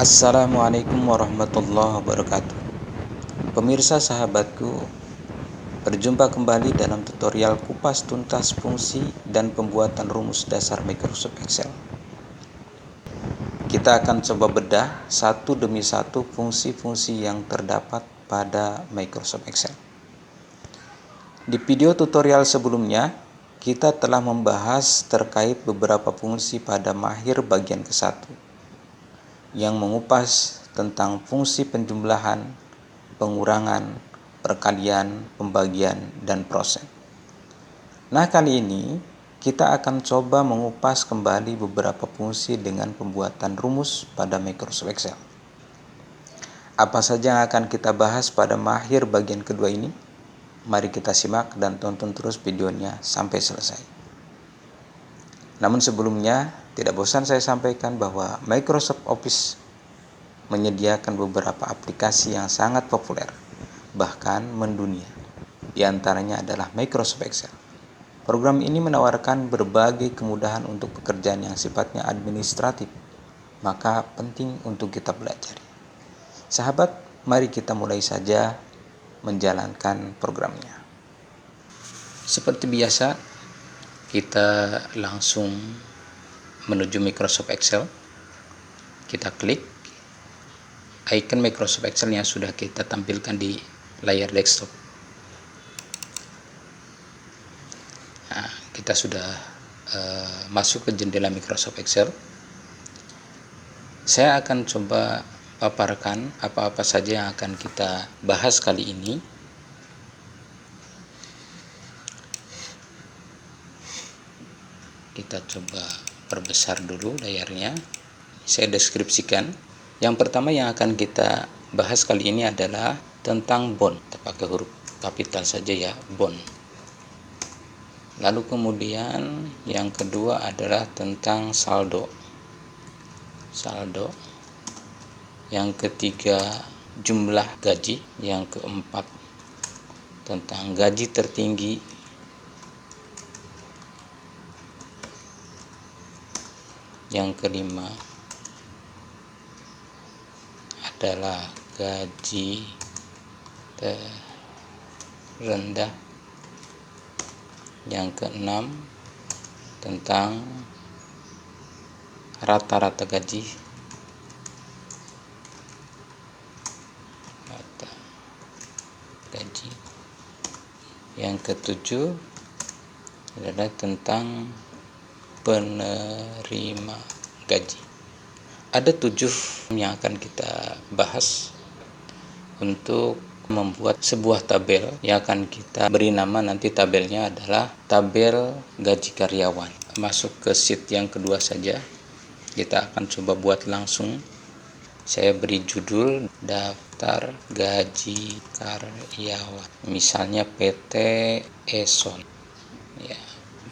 Assalamualaikum warahmatullahi wabarakatuh. Pemirsa sahabatku, berjumpa kembali dalam tutorial kupas tuntas fungsi dan pembuatan rumus dasar Microsoft Excel. Kita akan coba bedah satu demi satu fungsi-fungsi yang terdapat pada Microsoft Excel. Di video tutorial sebelumnya, kita telah membahas terkait beberapa fungsi pada mahir bagian ke-1 yang mengupas tentang fungsi penjumlahan, pengurangan, perkalian, pembagian, dan persen. Nah, kali ini kita akan coba mengupas kembali beberapa fungsi dengan pembuatan rumus pada Microsoft Excel. Apa saja yang akan kita bahas pada mahir bagian kedua ini? Mari kita simak dan tonton terus videonya sampai selesai. Namun sebelumnya, tidak bosan saya sampaikan bahwa Microsoft Office menyediakan beberapa aplikasi yang sangat populer, bahkan mendunia. Di antaranya adalah Microsoft Excel. Program ini menawarkan berbagai kemudahan untuk pekerjaan yang sifatnya administratif, maka penting untuk kita belajar. Sahabat, mari kita mulai saja menjalankan programnya. Seperti biasa, kita langsung menuju Microsoft Excel. Kita klik icon Microsoft Excel yang sudah kita tampilkan di layar desktop. Nah, kita sudah masuk ke jendela Microsoft Excel. Saya akan coba paparkan apa-apa saja yang akan kita bahas kali ini. Kita coba perbesar dulu layarnya. Saya deskripsikan. Yang pertama yang akan kita bahas kali ini adalah tentang bond. Kita pakai huruf kapital saja ya, bond. Lalu kemudian yang kedua adalah tentang saldo. Yang ketiga jumlah gaji. Yang keempat tentang gaji tertinggi. Yang kelima adalah gaji terendah. Yang keenam tentang rata-rata gaji. Yang ketujuh adalah tentang penerima gaji. Ada 7 yang akan kita bahas untuk membuat sebuah tabel yang akan kita beri nama, nanti tabelnya adalah tabel gaji karyawan. Masuk ke sheet yang kedua saja. Kita akan coba buat langsung. Saya beri judul daftar gaji karyawan. Misalnya PT Eson. Ya,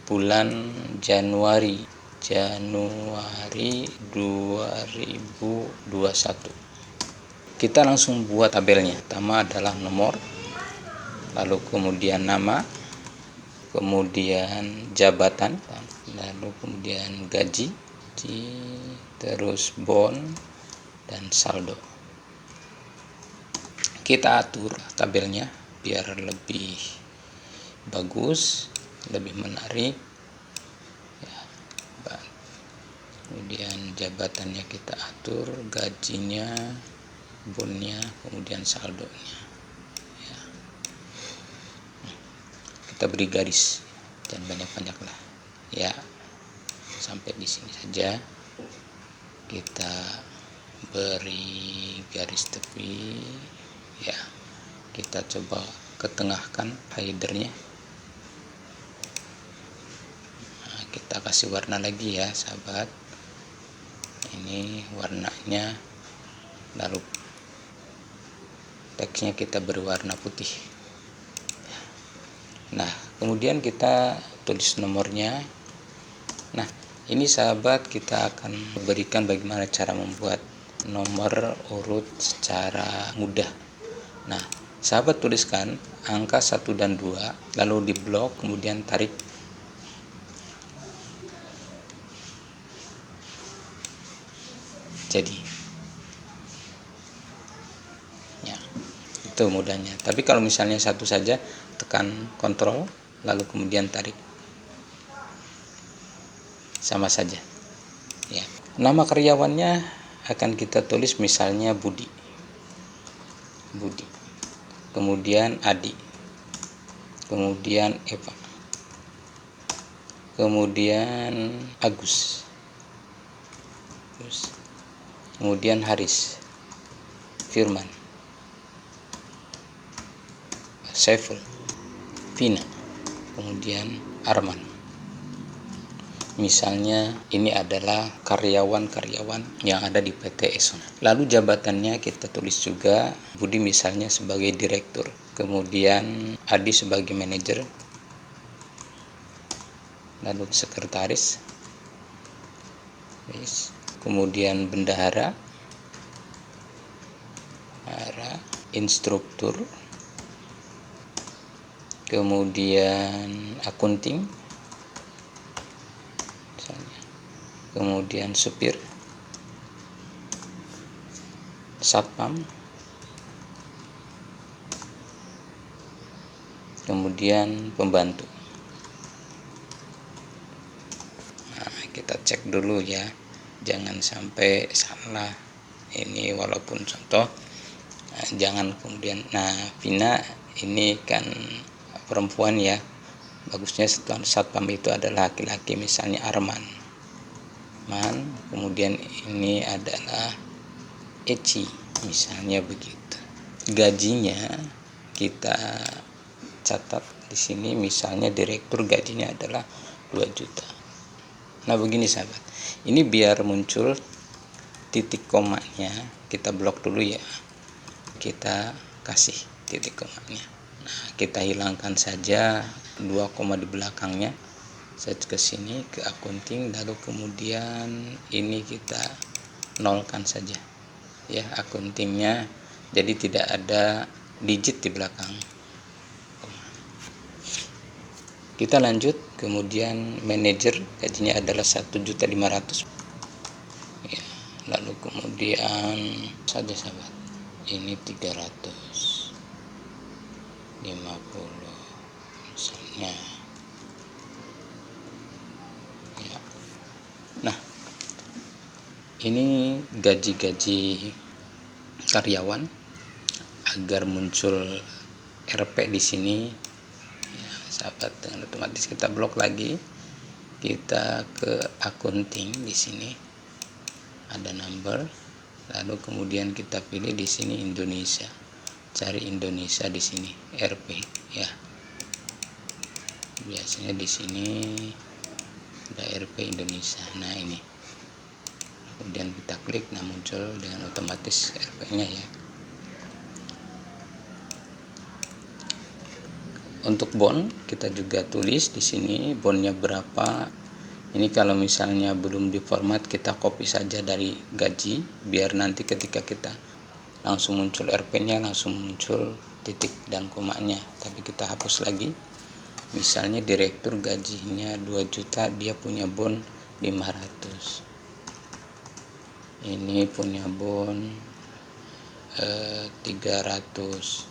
bulan Januari 2021. Kita langsung buat tabelnya. Pertama adalah nomor, lalu kemudian nama, kemudian jabatan, lalu kemudian gaji, terus bond dan saldo. Kita atur tabelnya biar lebih bagus, lebih menarik. Kemudian jabatannya kita atur, gajinya, bondnya, kemudian saldonya. Ya. Kita beri garis, jangan banyak-banyak lah. Ya, sampai di sini saja. Kita beri garis tepi. Ya, kita coba ketengahkan headernya. Nah, kita kasih warna lagi ya, sahabat. Ini warnanya, lalu teksnya kita berwarna putih. Nah, kemudian kita tulis nomornya. Nah, ini sahabat, kita akan berikan bagaimana cara membuat nomor urut secara mudah. Nah, sahabat tuliskan angka 1 dan 2, lalu di blok, kemudian tarik. Jadi Itu mudahnya. Tapi kalau misalnya satu saja, tekan kontrol lalu kemudian tarik, sama saja ya. Nama karyawannya akan kita tulis misalnya Budi, kemudian Adi, kemudian Eva, kemudian Agus, kemudian Haris, Firman, Saiful, Vina, kemudian Arman. Misalnya ini adalah karyawan-karyawan yang ada di PT Eson. Lalu jabatannya kita tulis juga, Budi misalnya sebagai direktur, kemudian Adi sebagai manajer, lalu sekretaris, kemudian bendahara, instruktur, kemudian akunting, kemudian supir, satpam, kemudian pembantu. Nah, kita cek dulu ya, jangan sampai salah. Ini walaupun contoh, jangan kemudian. Nah, Vina ini kan perempuan ya, bagusnya satpam itu adalah laki-laki, misalnya Arman. Kemudian ini adalah Eci, misalnya begitu. Gajinya kita catat di sini, misalnya direktur gajinya adalah 2 juta. Nah begini sahabat, ini biar muncul titik komanya, kita blok dulu ya, kita kasih titik komanya. Nah kita hilangkan saja 2 koma di belakangnya, saya ke sini ke akunting, lalu kemudian ini kita nolkan saja ya akuntingnya, jadi tidak ada digit di belakang. Kita lanjut, kemudian manajer gajinya adalah 1.500.000 ya, lalu kemudian saja sahabat, ini 350 misalnya. Nah, ini gaji-gaji karyawan. Agar muncul RP di sini, ya, sahabat, dengan otomatis kita blok lagi. Kita ke akunting, di sini ada number, lalu kemudian kita pilih di sini Indonesia. Cari Indonesia di sini, RP ya. Biasanya di sini ada RP Indonesia. Nah ini, kemudian kita klik, nah muncul dengan otomatis RP-nya ya. Untuk bond kita juga tulis di sini bondnya berapa. Ini kalau misalnya belum diformat, kita copy saja dari gaji, biar nanti ketika kita langsung muncul RP-nya, langsung muncul titik dan komanya. Tapi kita hapus lagi. Misalnya direktur gajinya 2 juta, dia punya bond 500. Ini punya bond 300.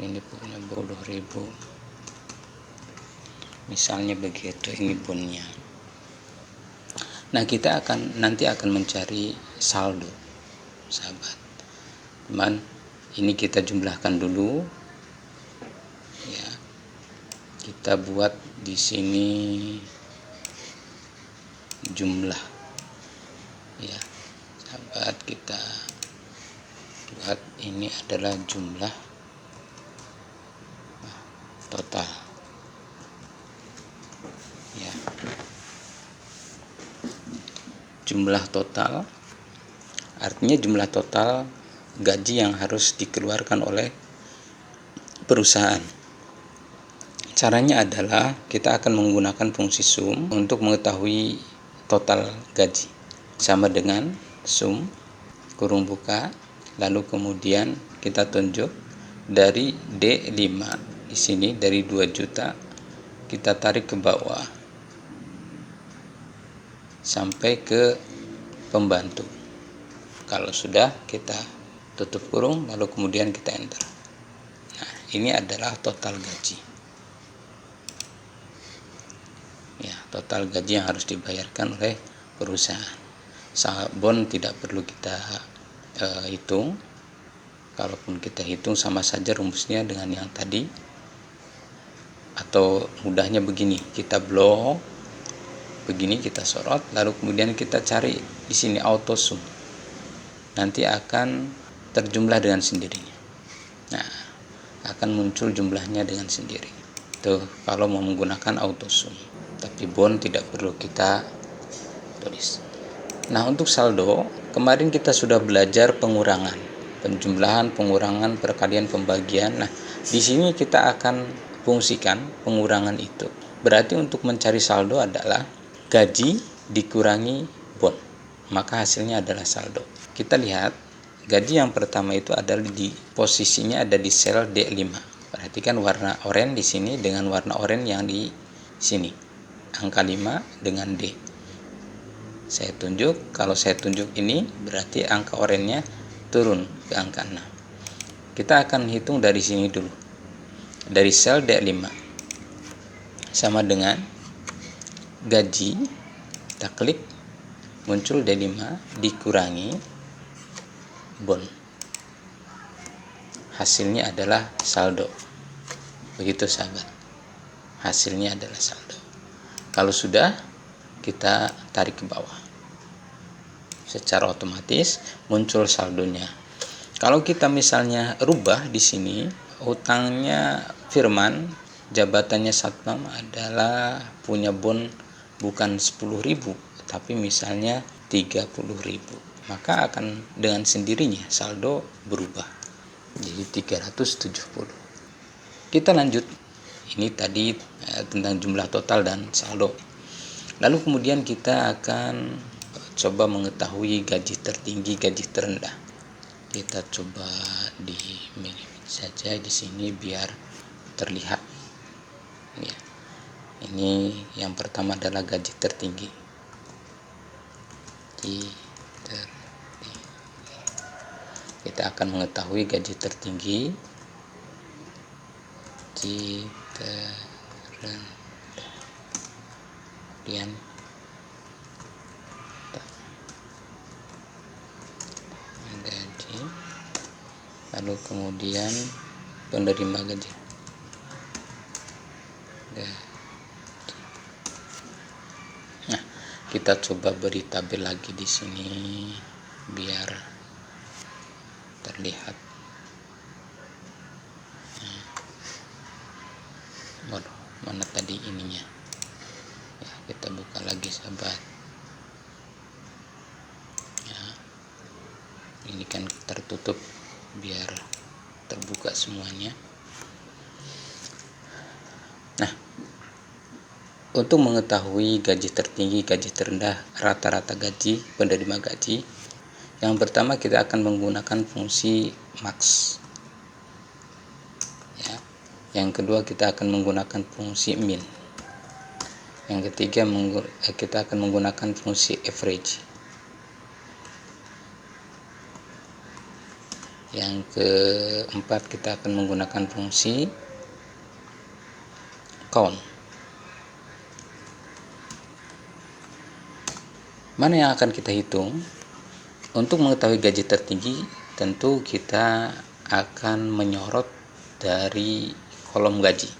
Ini punya 10.000. Misalnya begitu, ini bondnya. Nah, kita nanti akan mencari saldo, sahabat. Teman, ini kita jumlahkan dulu. Ya. Kita buat di sini jumlah. Ya, sahabat, kita buat ini adalah jumlah total. Ya. Jumlah total artinya jumlah total gaji yang harus dikeluarkan oleh perusahaan. Caranya adalah kita akan menggunakan fungsi sum untuk mengetahui total gaji. Sama dengan sum kurung buka, lalu kemudian kita tunjuk dari D5 di sini, dari 2 juta kita tarik ke bawah sampai ke pembantu. Kalau sudah, kita tutup kurung, lalu kemudian kita enter. Nah, ini adalah total gaji. Ya, total gaji yang harus dibayarkan oleh perusahaan. Bon tidak perlu kita hitung. Kalaupun kita hitung sama saja rumusnya dengan yang tadi. Atau mudahnya begini, kita blok begini, kita sorot, lalu kemudian kita cari di sini auto sum. Nanti akan terjumlah dengan sendirinya. Nah, akan muncul jumlahnya dengan sendiri. Tuh, kalau mau menggunakan auto sum. Tapi bon tidak perlu kita tulis. Nah, untuk saldo, kemarin kita sudah belajar pengurangan, penjumlahan, pengurangan, perkalian, pembagian. Nah, di sini kita akan fungsikan pengurangan itu. Berarti untuk mencari saldo adalah gaji dikurangi bon. Maka hasilnya adalah saldo. Kita lihat, gaji yang pertama itu adalah di posisinya ada di sel D5. Perhatikan warna oranye di sini dengan warna oranye yang di sini. Angka 5 dengan D. Saya tunjuk, kalau saya tunjuk ini berarti angka oranye turun ke angka 6. Kita akan hitung dari sini dulu. Dari sel D5 sama dengan gaji, kita klik, muncul D5 dikurangi bon. Hasilnya adalah saldo. Begitu sahabat, hasilnya adalah saldo. Kalau sudah, kita tarik ke bawah, secara otomatis muncul saldonya. Kalau kita misalnya rubah di sini, utangnya Firman, jabatannya Satpam adalah punya bon bukan 10.000, tapi misalnya 30.000. Maka akan dengan sendirinya saldo berubah jadi 370. Kita lanjut. Ini tadi tentang jumlah total dan saldo. Lalu kemudian kita akan coba mengetahui gaji tertinggi, gaji terendah. Kita coba di minimum saja di sini biar terlihat. Ya. Ini yang pertama adalah gaji tertinggi. Kita akan mengetahui gaji tertinggi, gaji terendah, kemudian gaji, lalu kemudian penerima gaji. Nah, kita coba beri tabel lagi di sini biar terlihat. Waduh, mana tadi ininya? Ya, kita buka lagi sahabat. Ya, ini kan tertutup biar terbuka semuanya. Nah, untuk mengetahui gaji tertinggi, gaji terendah, rata-rata gaji, penerima gaji, yang pertama kita akan menggunakan fungsi max. Ya. Yang kedua kita akan menggunakan fungsi min. Yang ketiga kita akan menggunakan fungsi average. Yang keempat kita akan menggunakan fungsi count. Mana yang akan kita hitung? Untuk mengetahui gaji tertinggi, tentu kita akan menyorot dari kolom gaji.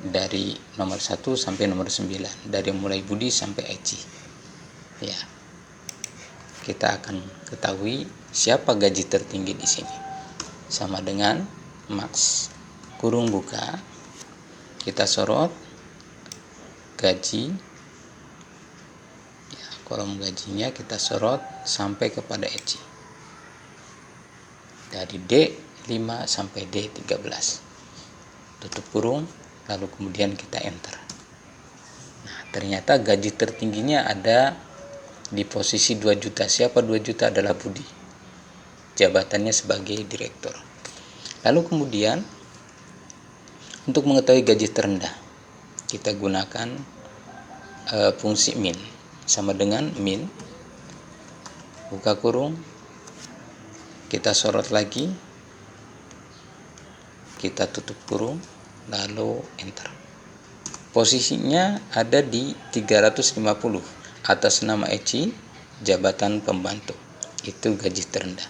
Dari nomor 1 sampai nomor 9, dari mulai Budi sampai Eci. Ya. Kita akan ketahui siapa gaji tertinggi di sini. Sama dengan max kurung buka, kita sorot gaji. Kolom gajinya kita sorot sampai kepada Eci. Dari D5 sampai D13. Tutup kurung, lalu kemudian kita enter. Nah, ternyata gaji tertingginya ada di posisi 2 juta. Siapa 2 juta? Adalah Budi. Jabatannya sebagai direktur. Lalu kemudian untuk mengetahui gaji terendah, kita gunakan fungsi min. Sama dengan min buka kurung, kita sorot lagi, kita tutup kurung, lalu enter. Posisinya ada di 350 atas nama Eci, jabatan pembantu. Itu gaji terendah.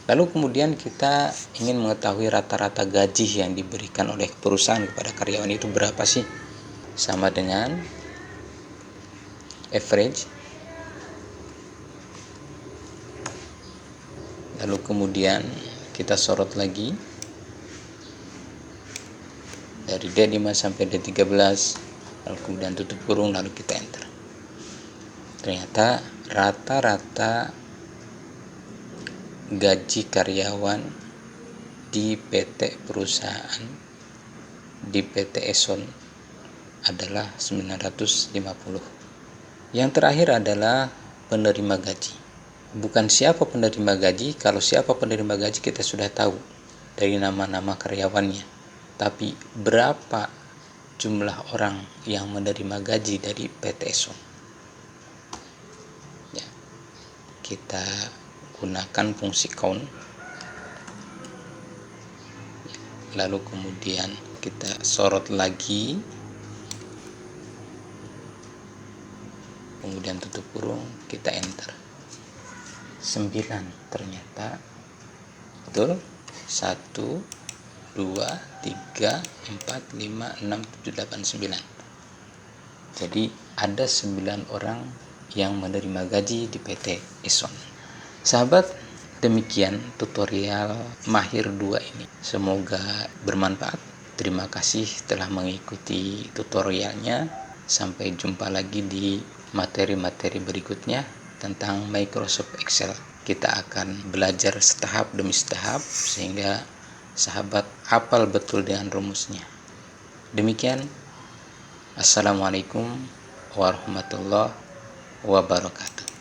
Lalu kemudian kita ingin mengetahui rata-rata gaji yang diberikan oleh perusahaan kepada karyawan itu berapa sih? Sama dengan average. Lalu kemudian kita sorot lagi dari D5 sampai D13, lalu kemudian tutup kurung, lalu kita enter. Ternyata rata-rata gaji karyawan di PT perusahaan, di PT Eson adalah 950. Yang terakhir adalah penerima gaji. Bukan siapa penerima gaji, kalau siapa penerima gaji kita sudah tahu dari nama-nama karyawannya. Tapi berapa jumlah orang yang menerima gaji dari PT Eson? Ya, kita gunakan fungsi count, lalu kemudian kita sorot lagi, kemudian tutup kurung, kita enter. 9 ternyata betul. 1, 2, 3, 4, 5, 6, 7, 8, 9. Jadi ada 9 orang yang menerima gaji di PT Eson. Sahabat, demikian tutorial Mahir 2 ini. Semoga bermanfaat. Terima kasih telah mengikuti tutorialnya. Sampai jumpa lagi di materi-materi berikutnya tentang Microsoft Excel. Kita akan belajar setahap demi setahap sehingga sahabat hafal betul dengan rumusnya. Demikian. Assalamualaikum warahmatullahi wabarakatuh.